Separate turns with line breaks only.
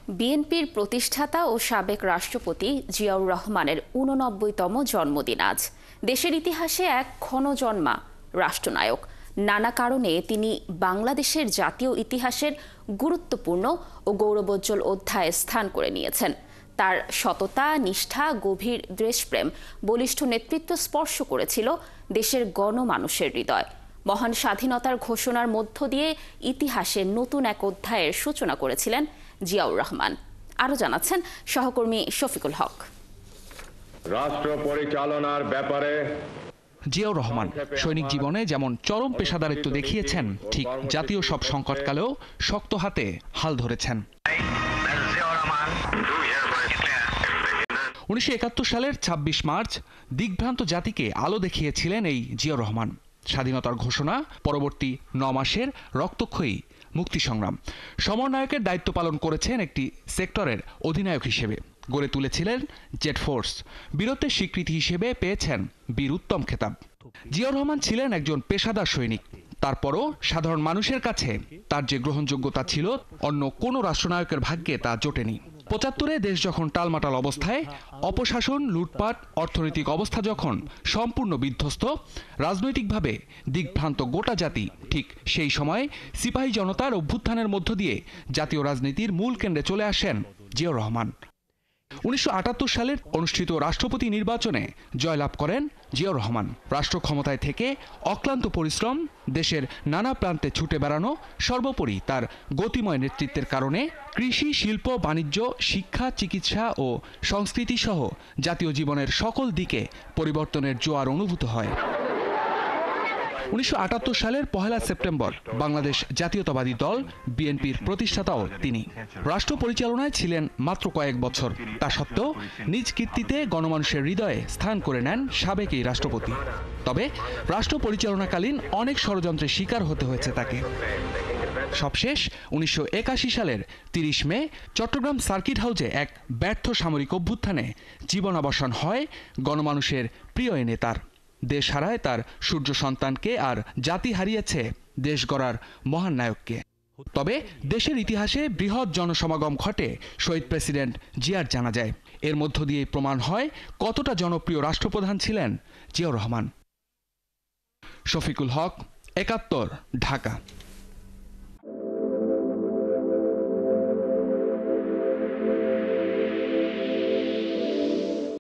বিএনপির প্রতিষ্ঠাতা ও সাবেক রাষ্ট্রপতি জিয়াউর রহমানের ৮৯তম জন্মদিন আজ। দেশের ইতিহাসে এক ক্ষণজন্মা রাষ্ট্রনায়ক। নানা কারণে তিনি বাংলাদেশের জাতীয় ইতিহাসের গুরুত্বপূর্ণ ও গৌরবোজ্জ্বল অধ্যায়ে স্থান করে নিয়েছেন। তার সততা, নিষ্ঠা, গভীর দেশপ্রেম, বলিষ্ঠ নেতৃত্ব স্পর্শ করেছিল দেশের গণমানুষের হৃদয়। মহান স্বাধীনতার ঘোষণার মধ্য দিয়ে ইতিহাসের নতুন এক অধ্যায়ের সূচনা করেছিলেন জিয়াউর রহমান। আরও জানাচ্ছেন সহকর্মী শফিকুল হক।
রাষ্ট্র পরিচালনার ব্যাপারে
জিয়াউর রহমান সৈনিক জীবনে যেমন চরম পেশাদারিত্ব দেখিয়েছেন, ঠিক জাতীয় সব সংকটকালেও শক্ত হাতে হাল ধরেছেন। 1971 সালের ২৬ মার্চ দিগ্ভ্রান্ত জাতিকে আলো দেখিয়েছিলেন এই জিয়াউর রহমান। স্বাধীনতার ঘোষণা, পরবর্তী ৯ মাসের রক্তক্ষয়ী মুক্তি সংগ্রাম, সমন্বয়কের দায়িত্ব পালন করেছেন একটি সেক্টরের অধিনায়ক হিসেবে। গড়ে তুলেছিলেন জেড ফোর্স, বীরত্বের স্বীকৃতি হিসেবে পেয়েছেন বীর উত্তম খেতাব। জিয়াউর রহমান ছিলেন একজন পেশাদার সৈনিক। তারপরও সাধারণ মানুষের কাছে তার যে গ্রহণযোগ্যতা ছিল, অন্য কোনো রাষ্ট্রনায়কের ভাগ্যে তা জোটেনি। ৭৫-এ দেশ যখন টালমাটাল অবস্থায়, অপশাসন, লুটপাট, অর্থনৈতিক অবস্থা যখন সম্পূর্ণ বিধ্বস্ত, রাজনৈতিকভাবে দিগ্ভ্রান্ত গোটা জাতি, ঠিক সেই সময় সিপাহী জনতার অভ্যুত্থানের মধ্য দিয়ে জাতীয় রাজনীতির মূল কেন্দ্রে চলে আসেন জিয়াউর রহমান। 19৭৮ সালের অনুষ্ঠিত রাষ্ট্রপতি নির্বাচনে জয়লাভ করেন জিয়াউর রহমান। রাষ্ট্র ক্ষমতায় থেকে অক্লান্ত পরিশ্রম, দেশের নানা প্রান্তে ছুটে বেড়ানো, সর্বোপরি তার গতিময় নেতৃত্বের কারণে কৃষি, শিল্প, বাণিজ্য, শিক্ষা, চিকিৎসা ও সংস্কৃতি সহ জাতীয় জীবনের সকল দিকে পরিবর্তনের জোয়ার অনুভূত হয়। 19৭৮ সালের ১ সেপ্টেম্বর বাংলাদেশ জাতীয়তাবাদী দল বিএনপির প্রতিষ্ঠাতাও তিনি। রাষ্ট্র পরিচালনায় ছিলেন মাত্র কয়েক বছর। তা সত্ত্বেও নিজ কীর্তিতে গণমানুষের হৃদয়ে স্থান করে নেন সাবেক এই রাষ্ট্রপতি। তবে রাষ্ট্র পরিচালনাকালীন অনেক ষড়যন্ত্রের শিকার হতে হয়েছে তাকে। সবশেষ 19৮১ সালের ৩০ মে চট্টগ্রাম সার্কিট হাউসে এক ব্যর্থ সামরিক অভ্যুত্থানে জীবনাবসান হয় গণমানুষের প্রিয় এ নেতার। দেশ হারায় তার সূর্য সন্তানকে, আর জাতি হারিয়েছে দেশ গড়ার মহান নায়ককে। তবে দেশের ইতিহাসে বৃহৎ জনসমাগম ঘটে শহীদ প্রেসিডেন্ট জিয়ার জানাজায়। এর মধ্য দিয়ে প্রমাণ হয় কতটা জনপ্রিয় রাষ্ট্রপ্রধান ছিলেন জিয়াউর রহমান। শফিকুল হক, ৭১, ঢাকা।